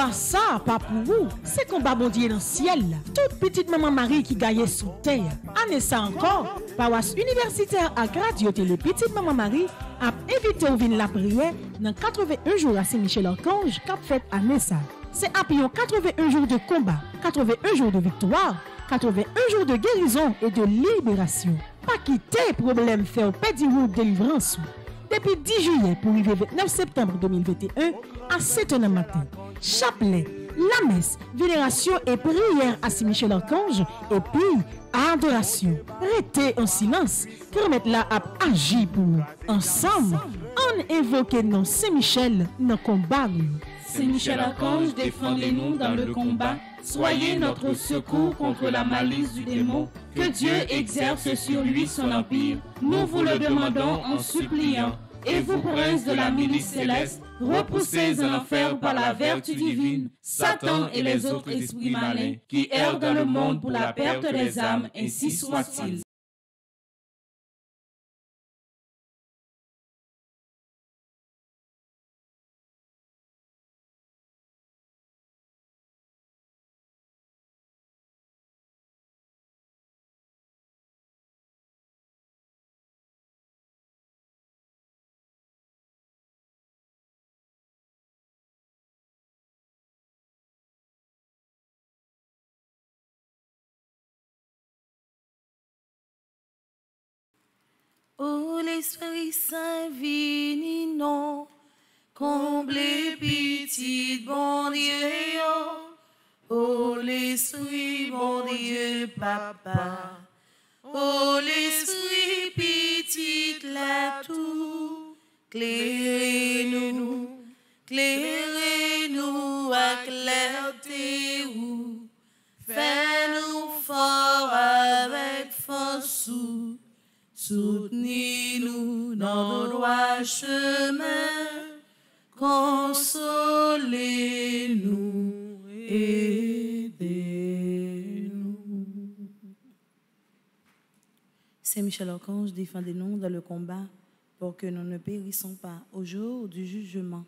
Combat ça, pas pour vous. C'est combat bon Dieu dans le ciel. Toute petite maman Marie qui gagne sous terre. Année ça encore. Paroisse universitaire à Radio Télé Petite Maman Marie a invité au vin la prière dans 81 jours à Saint-Michel-Archange qu'a fait année ça. C'est après 81 jours de combat, 81 jours de victoire, 81 jours de guérison et de libération. Pas quitter problème faire petit route délivrance. Depuis 10 juillet pour arriver 29 septembre 2021 à 7h du matin. Chapelet, la messe, vénération et prière à Saint-Michel-Archange et puis adoration. Restez en silence, permettre la à agir pour nous. Ensemble, on invoque non Saint-Michel dans le combat. Saint-Michel-Archange, défendez-nous dans le combat. Soyez notre secours contre la malice du démon. Que Dieu exerce sur lui son empire. Nous vous le demandons en suppliant. Et vous, princes de la milice céleste, repoussez en enfer par la vertu divine Satan et les autres esprits malins qui errent dans le monde pour la perte des âmes, ainsi soit-il. Oh, l'Esprit Saint vini non, comblez petit bon Dieu. Oh, l'Esprit bon Dieu Papa. Oh, l'Esprit petit là tout, clairez-nous, clairez-nous à clarté ou, fais-nous fort avec force ou. Soutenez-nous dans nos droits chemins, consolez-nous, aidez-nous. Saint Michel-Archange, défendez-nous dans le combat pour que nous ne périssons pas au jour du jugement.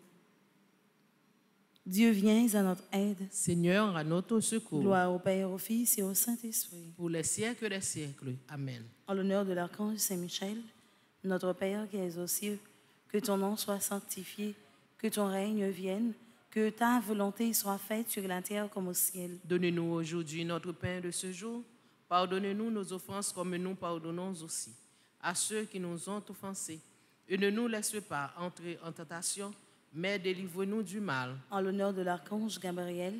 Dieu vient à notre aide. Seigneur, à notre secours. Gloire au Père, au Fils et au Saint-Esprit. Pour les siècles des siècles. Amen. En l'honneur de l'archange Saint-Michel, notre Père qui es aux cieux, que ton nom soit sanctifié, que ton règne vienne, que ta volonté soit faite sur la terre comme au ciel. Donne-nous aujourd'hui notre pain de ce jour. Pardonne-nous nos offenses comme nous pardonnons aussi à ceux qui nous ont offensés. Et ne nous laisse pas entrer en tentation, mais délivre-nous du mal. En l'honneur de l'archange Gabriel,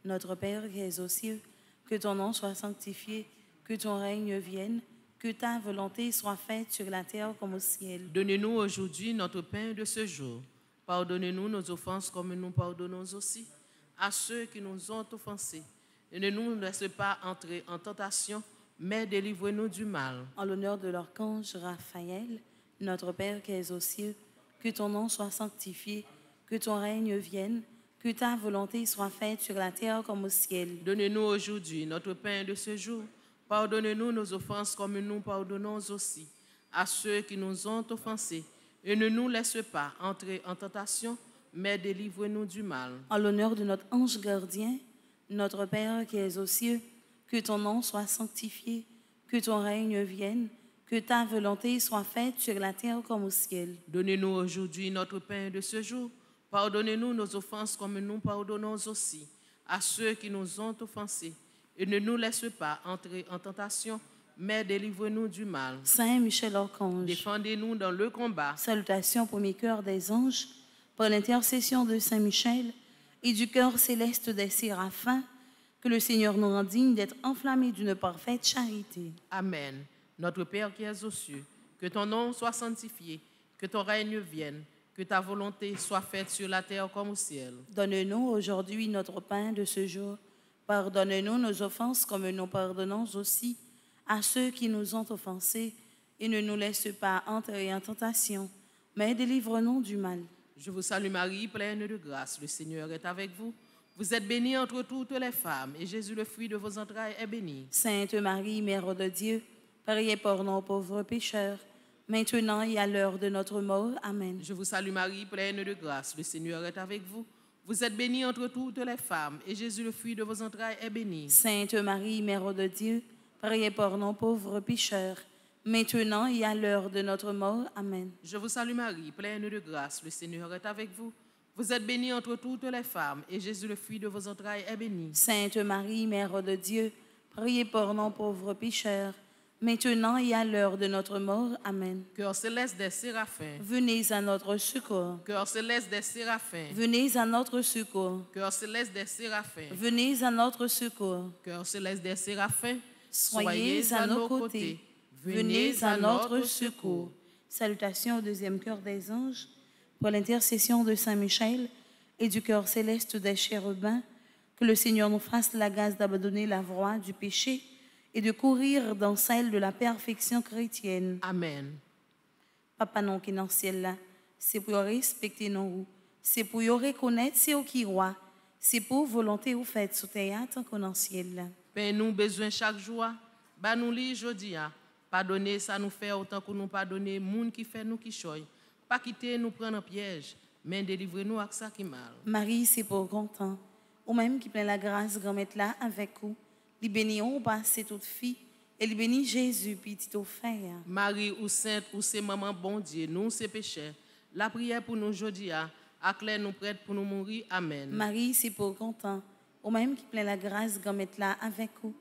notre Père qui es aux cieux, que ton nom soit sanctifié, que ton règne vienne, que ta volonté soit faite sur la terre comme au ciel. Donne-nous aujourd'hui notre pain de ce jour. Pardonne-nous nos offenses comme nous pardonnons aussi à ceux qui nous ont offensés. Et ne nous laisse pas entrer en tentation, mais délivre-nous du mal. En l'honneur de l'archange Raphaël, notre Père qui es aux cieux, que ton nom soit sanctifié, que ton règne vienne, que ta volonté soit faite sur la terre comme au ciel. Donne-nous aujourd'hui notre pain de ce jour. Pardonne-nous nos offenses comme nous pardonnons aussi à ceux qui nous ont offensés. Et ne nous laisse pas entrer en tentation, mais délivre-nous du mal. En l'honneur de notre ange gardien, notre Père qui es aux cieux, que ton nom soit sanctifié, que ton règne vienne, que ta volonté soit faite sur la terre comme au ciel. Donne-nous aujourd'hui notre pain de ce jour. Pardonne-nous nos offenses comme nous pardonnons aussi à ceux qui nous ont offensés. Et ne nous laisse pas entrer en tentation, mais délivre-nous du mal. Saint Michel-Archange, défendez-nous dans le combat. Salutations pour mes cœurs des anges, par l'intercession de Saint Michel et du cœur céleste des séraphins, que le Seigneur nous rende dignes d'être enflammés d'une parfaite charité. Amen. Notre Père qui es aux cieux, que ton nom soit sanctifié, que ton règne vienne, que ta volonté soit faite sur la terre comme au ciel. Donne-nous aujourd'hui notre pain de ce jour. Pardonne-nous nos offenses comme nous pardonnons aussi à ceux qui nous ont offensés. Et ne nous laisse pas entrer en tentation, mais délivre-nous du mal. Je vous salue Marie, pleine de grâce. Le Seigneur est avec vous. Vous êtes bénie entre toutes les femmes, et Jésus, le fruit de vos entrailles, est béni. Sainte Marie, Mère de Dieu, priez pour nous pauvres pécheurs, maintenant et à l'heure de notre mort. Amen. Je vous salue Marie, pleine de grâce. Le Seigneur est avec vous. Vous êtes bénie entre toutes les femmes, et Jésus, le fruit de vos entrailles, est béni. Sainte Marie, Mère de Dieu, priez pour nous pauvres pécheurs, maintenant et à l'heure de notre mort. Amen. Je vous salue Marie, pleine de grâce, le Seigneur est avec vous. Vous êtes bénie entre toutes les femmes, et Jésus, le fruit de vos entrailles, est béni. Sainte Marie, Mère de Dieu, priez pour nous pauvres pécheurs, maintenant et à l'heure de notre mort. Amen. Cœur céleste des séraphins, Venez à notre secours. cœur céleste des séraphins, Venez à notre secours. cœur céleste des séraphins, Venez à notre secours. cœur céleste des séraphins, Soyez à nos côtés. Venez à notre secours. Salutations au deuxième cœur des anges. Pour l'intercession de Saint Michel et du cœur céleste des chérubins, que le Seigneur nous fasse la grâce d'abandonner la voie du péché et de courir dans celle de la perfection chrétienne. Amen. Papa non qui est dans le ciel là, c'est pour respecter nous, c'est pour reconnaître c'est au qui roi, c'est pour volonté ou faites sous terre tant qu'on est dans le ciel là. Père, nous besoin chaque jour, bah nous li jodi a, pardonner ça nous fait autant que nous pardonner moun qui fait nous qui choy. Pas quitter nous prendre en piège, mais délivrer-nous avec ça qui mal. Marie, c'est pour content, ou même qui plein la grâce grand-mère là avec vous, li béni on passe toute fille et li béni Jésus petit au frère. Marie ou sainte ou c'est maman bon Dieu, nous c'est pécheurs. La prière pour nous jodi a, acclare nous prête pour nous mourir. Amen. Marie, c'est pour content, ou même qui plein la grâce grand-mère là avec vous,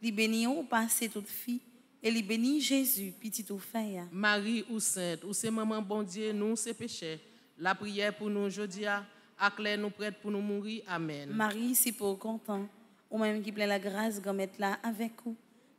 li béni on passe toute fille et li béni Jésus petit au frère. Marie ou sainte ou c'est maman bon Dieu, nous c'est pécheurs. La prière pour nous jodi a, acclare nous prête pour nous mourir. Amen. Marie, c'est pour content, ou même qui plein la grâce grand-mère là avec vous,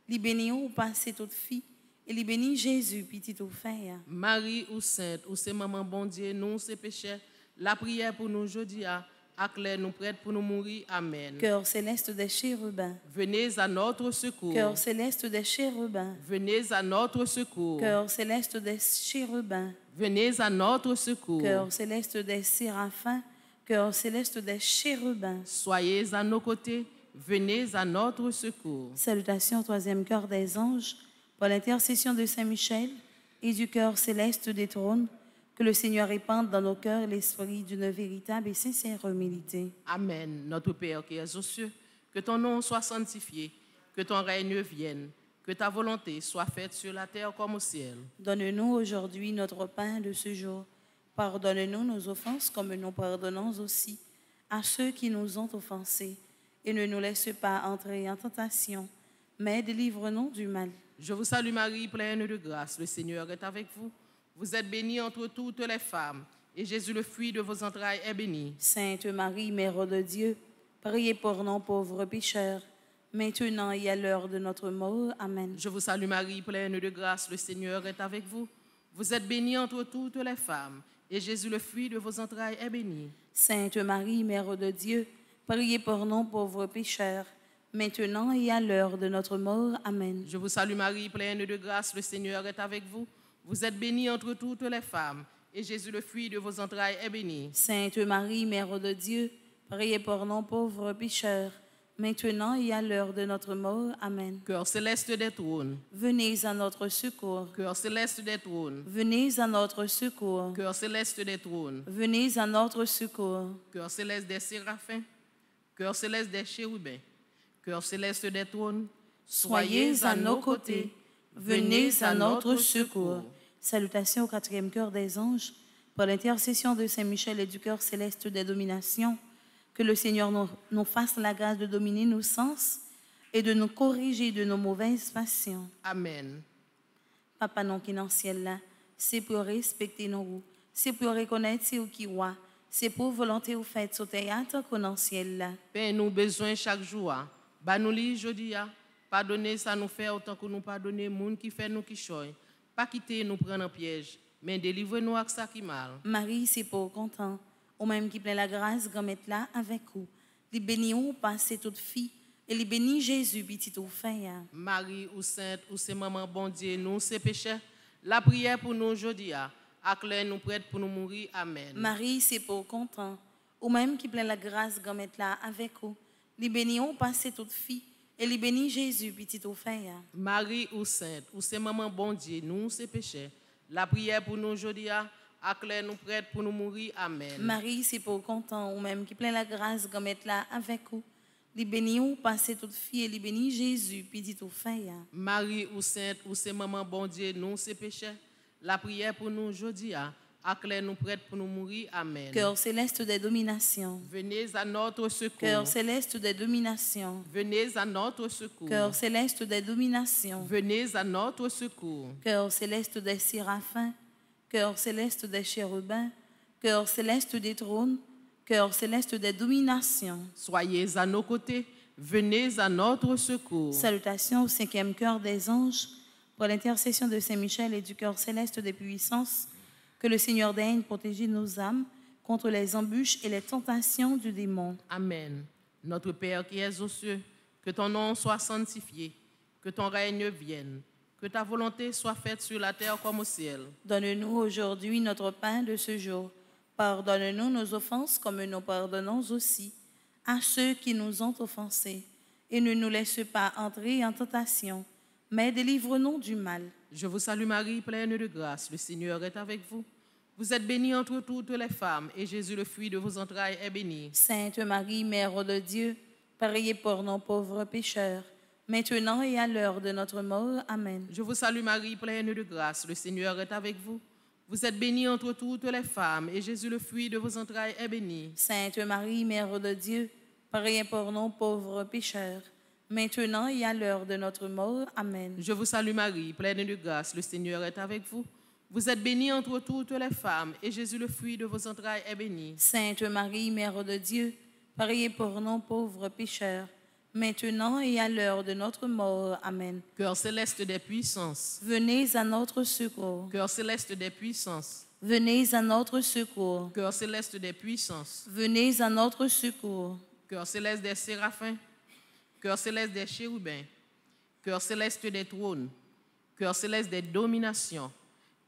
li béni on passe toute fille et li béni Jésus petit au frère. Marie ou sainte ou c'est maman bon Dieu, nous c'est pécheurs. La prière pour nous jodi a, acclare nous prête pour nous mourir. Amen. Cœur céleste des chérubins. Venez à notre secours. Cœur céleste des chérubins. Venez à notre secours. Cœur céleste des chérubins. Venez à notre secours. Cœur céleste des séraphins. Cœur céleste des chérubins. Soyez à nos côtés. Venez à notre secours. Salutations au troisième cœur des anges, pour l'intercession de Saint Michel et du cœur céleste des trônes, que le Seigneur répande dans nos cœurs l'esprit d'une véritable et sincère humilité. Amen. Notre Père qui es aux cieux, que ton nom soit sanctifié, que ton règne vienne, que ta volonté soit faite sur la terre comme au ciel. Donne-nous aujourd'hui notre pain de ce jour. Pardonne-nous nos offenses comme nous pardonnons aussi à ceux qui nous ont offensés. Et ne nous laisse pas entrer en tentation, mais délivre-nous du mal. Je vous salue Marie, pleine de grâce. Le Seigneur est avec vous. Vous êtes bénie entre toutes les femmes, et Jésus, le fruit de vos entrailles, est béni. Sainte Marie, Mère de Dieu, priez pour nous pauvres pécheurs, maintenant et à l'heure de notre mort. Amen. Je vous salue Marie, pleine de grâce. Le Seigneur est avec vous. Vous êtes bénie entre toutes les femmes, et Jésus, le fruit de vos entrailles, est béni. Sainte Marie, Mère de Dieu, priez pour nous pauvres pécheurs, maintenant et à l'heure de notre mort. Amen. Je vous salue Marie, pleine de grâce. Le Seigneur est avec vous. Vous êtes bénie entre toutes les femmes, et Jésus, le fruit de vos entrailles, est béni. Sainte Marie, Mère de Dieu, priez pour nous pauvres pécheurs, maintenant et à l'heure de notre mort. Amen. Cœur céleste des trônes, Venez à notre secours. cœur céleste des trônes, Venez à notre secours. cœur céleste des trônes, Venez à notre secours. cœur céleste des séraphins, cœur céleste des chérubins, cœur céleste des trônes, Soyez à nos côtés. Venez à notre secours. Salutations au quatrième cœur des anges, pour l'intercession de Saint Michel et du cœur céleste des dominations, que le Seigneur nous fasse la grâce de dominer nos sens et de nous corriger de nos mauvaises passions. Amen. Papa non qui est dans le ciel là, c'est pour respecter nous, c'est pour reconnaître c'est où qui roi, c'est pour volonté ou faites sur terre qu'on est dans le ciel là. Père, nous besoin chaque jour. Bah nous li jodi a, pardonner ça nous fait autant que nous pardonner moun qui fait nous qui choy. Pas quitter nous prendre en piège, mais délivrer-nous avec ça qui mal. Marie, c'est pour content, ou même qui plein la grâce grand-mère là avec vous. Les bénis ou passe toute fille, et les bénis Jésus petit au frère. Marie ou sainte ou c'est maman bon Dieu, nous c'est pécheurs. La prière pour nous jodi a, acclare nous prête pour nous mourir. Amen. Marie, c'est pour content, ou même qui plein la grâce grand-mère là avec vous. Les bénis ou passe toute fille, et les bénis Jésus petit au frère. Marie ou sainte ou c'est maman bon Dieu, nous c'est pécheurs. La prière pour nous jodi a, acclare-nous prêtres pour nous mourir. Amen. Marie, c'est pour content, ou même qui plein la grâce, comme être là avec vous. Li béni ou passez toute fille, et li béni Jésus, puis dit tout fait. Marie ou sainte, ou c'est maman bon Dieu, nous c'est péchés. La prière pour nous aujourd'hui, acclare-nous prêtres pour nous mourir. Amen. Cœur céleste des dominations. Venez à notre secours. Cœur céleste des dominations. Venez à notre secours. Cœur céleste des dominations. Venez à notre secours. Cœur céleste des séraphins. Cœur céleste des chérubins. Cœur céleste des trônes. Cœur céleste des dominations. Soyez à nos côtés. Venez à notre secours. Salutations au 5e cœur des anges. Pour l'intercession de Saint-Michel et du cœur céleste des puissances, que le Seigneur daigne protéger nos âmes contre les embûches et les tentations du démon. Amen. Notre Père qui es aux cieux, que ton nom soit sanctifié, que ton règne vienne, que ta volonté soit faite sur la terre comme au ciel. Donne-nous aujourd'hui notre pain de ce jour. Pardonne-nous nos offenses comme nous pardonnons aussi à ceux qui nous ont offensés. Et ne nous laisse pas entrer en tentation, mais délivre-nous du mal. Je vous salue Marie, pleine de grâce, le Seigneur est avec vous. Vous êtes bénie entre toutes les femmes, et Jésus, le fruit de vos entrailles, est béni. Sainte Marie, Mère de Dieu, priez pour nos pauvres pécheurs, maintenant et à l'heure de notre mort. Amen. Je vous salue Marie, pleine de grâce, le Seigneur est avec vous. Vous êtes bénie entre toutes les femmes, et Jésus, le fruit de vos entrailles, est béni. Sainte Marie, Mère de Dieu, priez pour nos pauvres pécheurs, maintenant et à l'heure de notre mort. Amen. Je vous salue Marie, pleine de grâce, le Seigneur est avec vous. Vous êtes bénie entre toutes les femmes, et Jésus, le fruit de vos entrailles, est béni. Sainte Marie, Mère de Dieu, priez pour nos pauvres pécheurs, maintenant et à l'heure de notre mort. Amen. Cœur céleste des puissances. Venez à notre secours. Cœur céleste des puissances. Venez à notre secours. Cœur céleste des puissances. Venez à notre secours. Cœur céleste des séraphins. Cœur céleste des chérubins. Cœur céleste des trônes. Cœur céleste des dominations.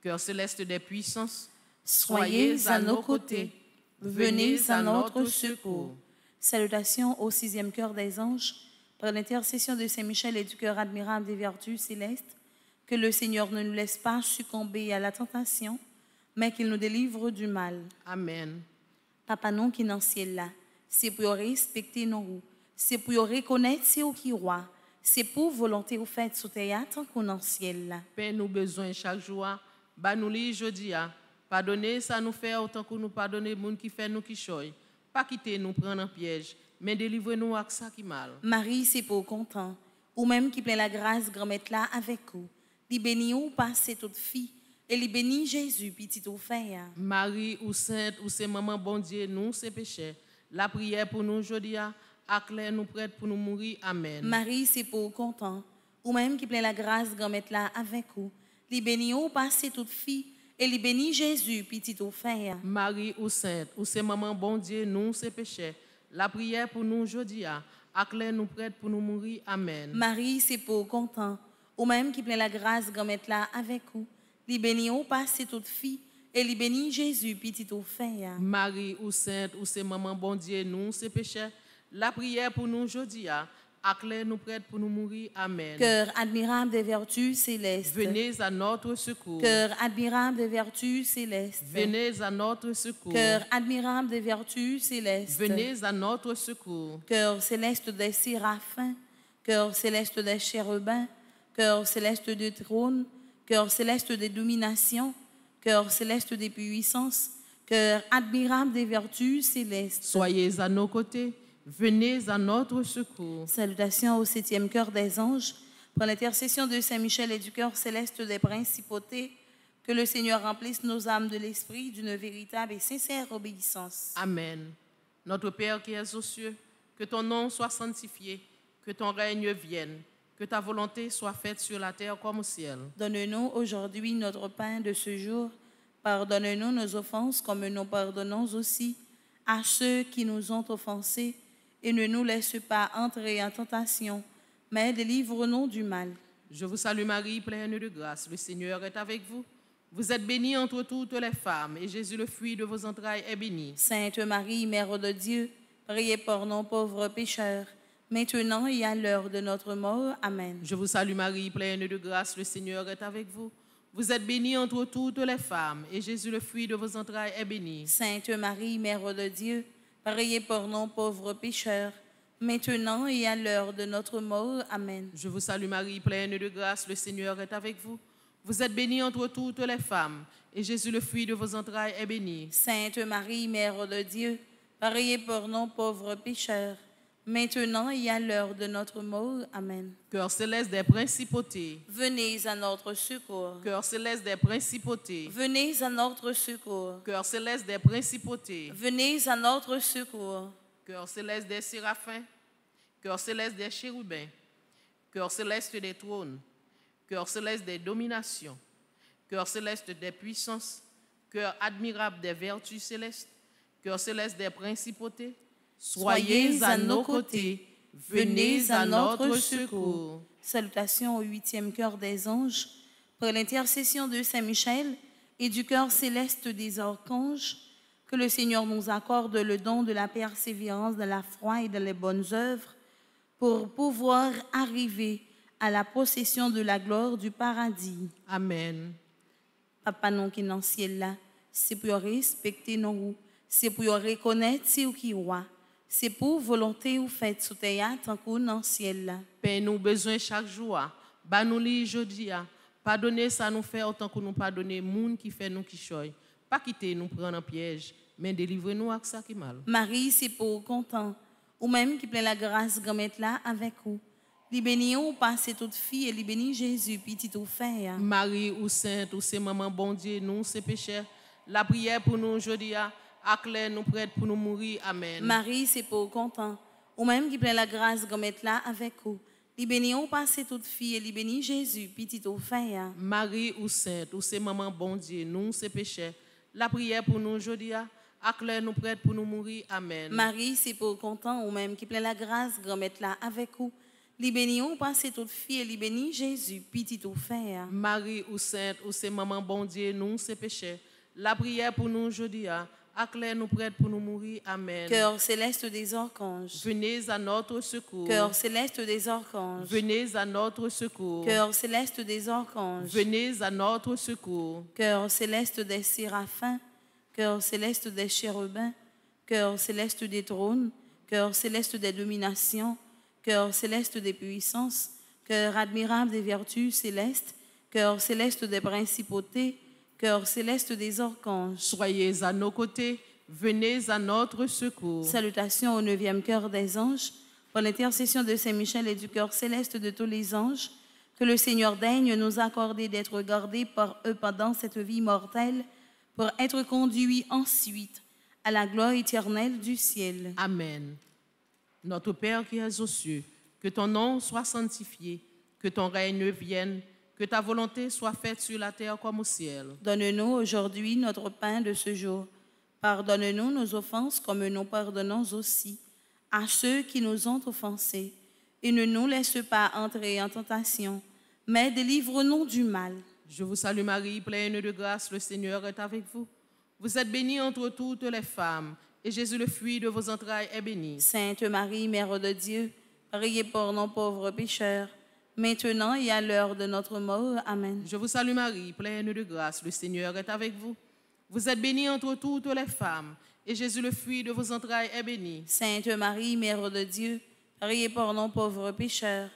Cœur céleste des puissances. Soyez à nos côtés. Venez à notre secours. Salutations au 6e cœur des anges, par l'intercession de Saint-Michel et du cœur admirable des vertus célestes, que le Seigneur ne nous laisse pas succomber à la tentation, mais qu'il nous délivre du mal. Amen. Papa non qui dans le ciel là, c'est pour respecter nos roues, c'est pour reconnaître c'est au qui roi, c'est pour volonté au fait sous terre tant qu'on dans le ciel là. Père, nous besoin chaque jour, bah nous li jodi a, pardonnez ça nous fait autant que nous pardonner moun qui fait nous qui choy. Pas quitter nous prendre en piège, mais délivrez-nous avec ça qui mal. Marie, c'est pour content, ou même qui plein la grâce grand-mère là avec vous. Li béni ou passe toute fille, et li béni Jésus, petit au fait. Marie ou sainte ou c'est maman bon Dieu, nous c'est péché. La prière pour nous aujourd'hui, acclare nous prêtes pour nous mourir. Amen. Marie, c'est pour content, ou même qui plein la grâce grand-mère là avec vous. Li béni ou passe toute fille, et li béni Jésus, petit au fait. Marie ou sainte ou c'est maman bon Dieu, nous c'est péché. La prière pour nous aujourd'hui, acclare nous prêtes pour nous mourir. Amen. Marie, c'est pour content, ou même qui plein la grâce grand-mère là avec vous. Li béni ou passe toute fille, et li béni Jésus, petit au fait. Marie ou sainte ou c'est maman bon Dieu, nous c'est péché. La prière pour nous aujourd'hui, acclare nous prêtes pour nous mourir. Amen. Cœur admirable des vertus célestes. Venez à notre secours. Cœur admirable des vertus célestes. Venez à notre secours. Cœur admirable des vertus célestes. Venez à notre secours. Cœur céleste des séraphins. Cœur céleste des chérubins. Cœur céleste des trônes. Cœur céleste des dominations. Cœur céleste des puissances. Cœur admirable des vertus célestes. Soyez à nos côtés. Venez à notre secours. Salutations au 7e cœur des anges, pour l'intercession de Saint-Michel et du cœur céleste des principautés, que le Seigneur remplisse nos âmes de l'esprit d'une véritable et sincère obéissance. Amen. Notre Père qui es aux cieux, que ton nom soit sanctifié, que ton règne vienne, que ta volonté soit faite sur la terre comme au ciel. Donne-nous aujourd'hui notre pain de ce jour. Pardonne-nous nos offenses comme nous pardonnons aussi à ceux qui nous ont offensés. Et ne nous laisse pas entrer en tentation, mais délivre-nous du mal. Je vous salue Marie, pleine de grâce. Le Seigneur est avec vous. Vous êtes bénie entre toutes les femmes, et Jésus, le fruit de vos entrailles, est béni. Sainte Marie, Mère de Dieu, priez pour nos pauvres pécheurs, maintenant et à l'heure de notre mort. Amen. Je vous salue Marie, pleine de grâce. Le Seigneur est avec vous. Vous êtes bénie entre toutes les femmes, et Jésus, le fruit de vos entrailles, est béni. Sainte Marie, Mère de Dieu, priez pour nous pauvres pécheurs, maintenant et à l'heure de notre mort. Amen. Je vous salue Marie, pleine de grâce, le Seigneur est avec vous. Vous êtes bénie entre toutes les femmes, et Jésus, le fruit de vos entrailles, est béni. Sainte Marie, Mère de Dieu, priez pour nous pauvres pécheurs, maintenant et à l'heure de notre mort. Amen. Cœur céleste des principautés, Venez à notre secours. cœur céleste des principautés, Venez à notre secours. cœur céleste des principautés, Venez à notre secours. cœur céleste des séraphins, cœur céleste des chérubins, cœur céleste des trônes, cœur céleste des dominations, cœur céleste des puissances, cœur admirable des vertus célestes, cœur céleste des principautés, soyez à nos côtés, venez à notre secours. Salutations au 8e cœur des anges, pour l'intercession de Saint Michel et du cœur céleste des archanges, que le Seigneur nous accorde le don de la persévérance dans la foi et dans les bonnes œuvres, pour pouvoir arriver à la possession de la gloire du paradis. Amen. Papa non qui est dans le ciel là, c'est pour respecter nous, c'est pour reconnaître c'est qui roi, c'est pour volonté ou faites sous terre tant qu'on dans le ciel là. Père, nous besoin chaque jour. Bah nous li jodi a. Pardonnez ça nous fait autant que nous pardonner moun qui fait nous qui choy. Pas quitter nous prendre en piège, mais délivrez-nous avec ça qui mal. Marie, c'est pour content, ou même qui plein la grâce grand là avec vous. Li béni ou passe toute fille et li béni Jésus petit ou frère. Marie ou sainte ou c'est maman bon Dieu, nous c'est pécheurs. La prière pour nous jodi a, acclare nous prête pour nous mourir. Amen. Marie, c'est pour content, ou même qui plein la grâce grand là avec vous. Li béni ou passe toute fille et li béni Jésus petit ou frère. Marie ou sainte ou c'est maman bon Dieu, nous c'est pécheurs. La prière pour nous jodi a, acclare nous prête pour nous mourir. Amen. Marie, c'est pour content, ou même qui plein la grâce grand là avec vous. Li béni ou passe toute fille et li béni Jésus petit ou frère. Marie ou sainte ou c'est maman bon Dieu, nous c'est pécheurs. La prière pour nous jodi a, acclare nous prête pour nous mourir. Amen. Cœur céleste des archanges. Venez à notre secours. Cœur céleste des archanges. Venez à notre secours. Cœur céleste des archanges. Venez à notre secours. Cœur céleste des séraphins. Cœur céleste des chérubins. Cœur céleste des trônes. Cœur céleste des dominations. Cœur céleste des puissances. Cœur admirable des vertus célestes. Cœur céleste des principautés. Cœur céleste des archanges. Soyez à nos côtés, venez à notre secours. Salutations au 9e cœur des anges, pour l'intercession de Saint Michel et du cœur céleste de tous les anges, que le Seigneur daigne nous accorder d'être gardés par eux pendant cette vie mortelle, pour être conduits ensuite à la gloire éternelle du ciel. Amen. Notre Père qui es aux cieux, que ton nom soit sanctifié, que ton règne vienne, que ta volonté soit faite sur la terre comme au ciel. Donne-nous aujourd'hui notre pain de ce jour. Pardonne-nous nos offenses comme nous pardonnons aussi à ceux qui nous ont offensés. Et ne nous laisse pas entrer en tentation, mais délivre-nous du mal. Je vous salue Marie, pleine de grâce, le Seigneur est avec vous. Vous êtes bénie entre toutes les femmes, et Jésus, le fruit de vos entrailles, est béni. Sainte Marie, Mère de Dieu, priez pour nos pauvres pécheurs, maintenant et à l'heure de notre mort. Amen. Je vous salue Marie, pleine de grâce, le Seigneur est avec vous. Vous êtes bénie entre toutes les femmes, et Jésus, le fruit de vos entrailles, est béni. Sainte Marie, Mère de Dieu, priez pour nos pauvres pécheurs,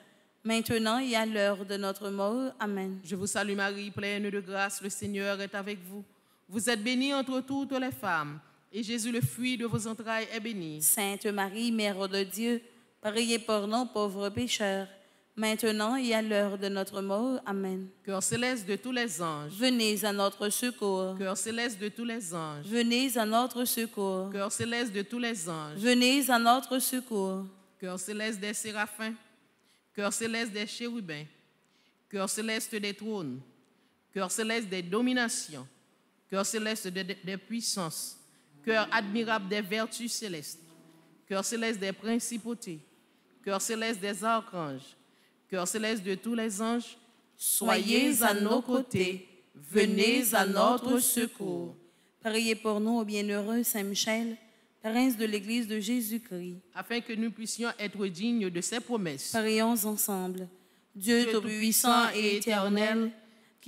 maintenant et à l'heure de notre mort. Amen. Je vous salue Marie, pleine de grâce, le Seigneur est avec vous. Vous êtes bénie entre toutes les femmes, et Jésus, le fruit de vos entrailles, est béni. Sainte Marie, Mère de Dieu, priez pour nos pauvres pécheurs, maintenant et à l'heure de notre mort. Amen. Cœur céleste de tous les anges, Venez à notre secours. cœur céleste de tous les anges, Venez à notre secours. cœur céleste de tous les anges, Venez à notre secours. cœur céleste des séraphins, cœur céleste des chérubins, cœur céleste des trônes, cœur céleste des dominations, cœur céleste des puissances, cœur admirable des vertus célestes, cœur céleste des principautés, cœur céleste des archanges, cœur céleste de tous les anges, soyez à nos côtés, venez à notre secours. Priez pour nous au bienheureux Saint Michel, prince de l'Église de Jésus-Christ, afin que nous puissions être dignes de ses promesses. Prions ensemble. Dieu Tout-Puissant et éternel,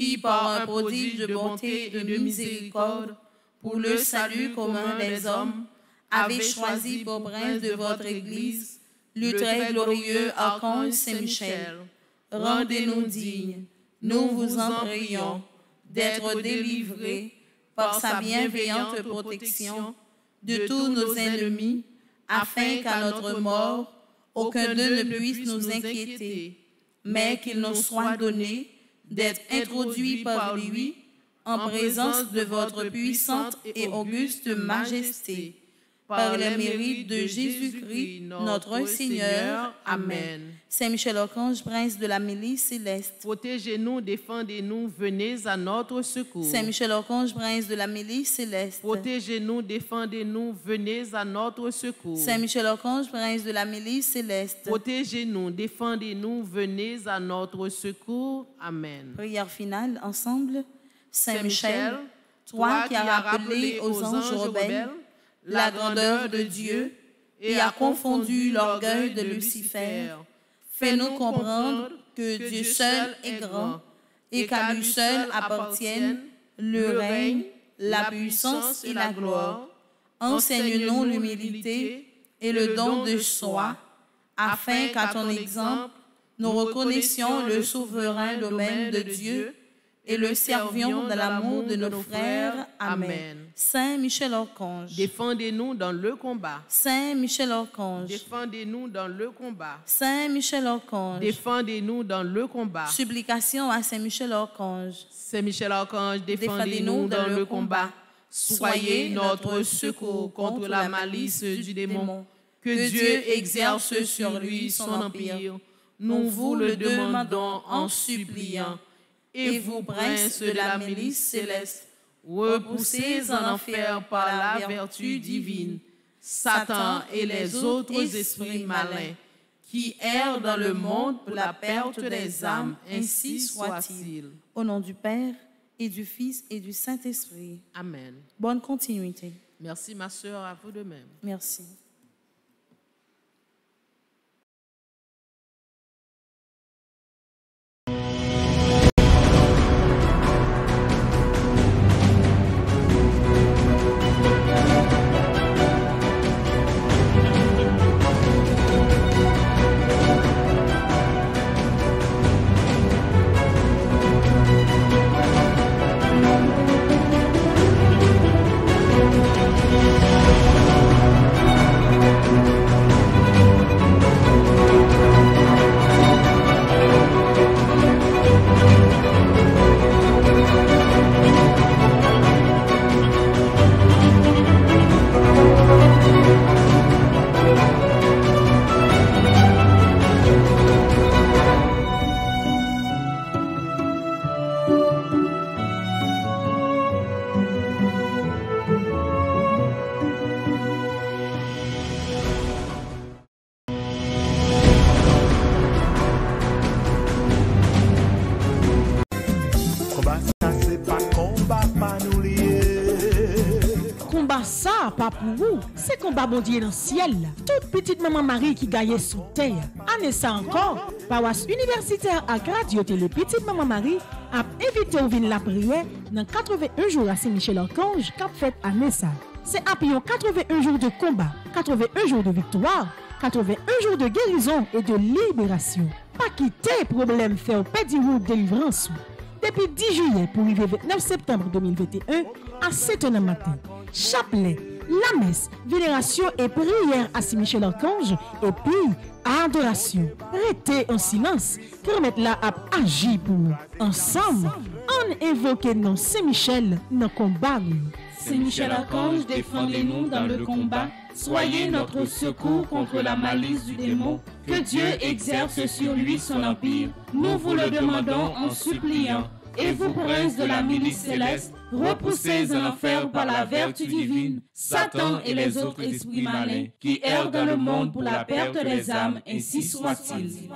qui par un prodige de bonté et de miséricorde, pour le salut commun des hommes, avez choisi pour prince de votre Église le très glorieux archange Saint-Michel. Rendez-nous dignes, nous vous en prions, d'être délivrés par sa bienveillante protection de tous nos ennemis, afin qu'à notre mort, aucun d'eux ne puisse nous inquiéter, mais qu'il nous soit donné d'être introduits par lui en présence de votre puissante et auguste majesté, par les mérites de Jésus-Christ, notre Seigneur. Amen. Saint-Michel-Archange, prince de la milice céleste, protégez-nous, défendez-nous, venez à notre secours. Saint-Michel-Archange, prince de la milice céleste, protégez-nous, défendez-nous, venez à notre secours. Saint-Michel-Archange, prince de la milice céleste, protégez-nous, défendez-nous, venez à notre secours. Amen. Prière finale ensemble. Saint-Michel, toi qui as rappelé aux anges rebelles la grandeur de Dieu et a confondu l'orgueil de Lucifer, fais-nous comprendre que Dieu seul est grand et qu'à lui seul appartiennent le règne, la puissance et la gloire. Enseigne-nous l'humilité et le don de soi, afin qu'à ton exemple, nous reconnaissions le souverain domaine de Dieu et le servions dans l'amour de nos frères. Amen. Saint Michel-Archange, défendez-nous dans le combat. Saint Michel-Archange, défendez-nous dans le combat. Saint Michel-Archange, défendez-nous dans le combat. Supplication à Saint Michel-Archange. Saint Michel-Archange, défendez-nous dans le combat. Soyez notre secours contre la malice du démon. Que Dieu exerce sur lui son empire. Nous vous le demandons en suppliant. Et vous, princes de la milice céleste, repoussez en enfer par la vertu divine Satan et les autres esprits malins qui errent dans le monde pour la perte des âmes, ainsi soit-il. Au nom du Père et du Fils et du Saint-Esprit. Amen. Bonne continuité. Merci ma sœur, à vous de même. Merci. Ça, pas pour vous, c'est combat bon Dieu dans le ciel. Toute petite maman Marie qui gagne sous terre. Année ça encore, paroisse universitaire à Radio Télé Petite Maman Marie a invité au vin la prière dans 81 jours à Saint-Michel-Archange qu'a fait année ça. C'est après 81 jours de combat, 81 jours de victoire, 81 jours de guérison et de libération. Pas quitter problème faire pédi route délivrance. Depuis 10 juillet pour arriver 29 septembre 2021 à 7h du matin. Chapelet, la messe, vénération et prière à Saint-Michel-Archange et puis adoration. Restez en silence, permettre là à agir pour nous. Ensemble, on invoque non Saint-Michel dans le combat. Saint-Michel-Archange, défendez-nous dans le combat. Soyez notre secours contre la malice du démon. Que Dieu exerce sur lui son empire. Nous vous le demandons en suppliant. Et vous, princes de la milice céleste, repoussez en enfer par la vertu divine Satan et les autres esprits malins qui errent dans le monde pour la perte des âmes, ainsi soit-il.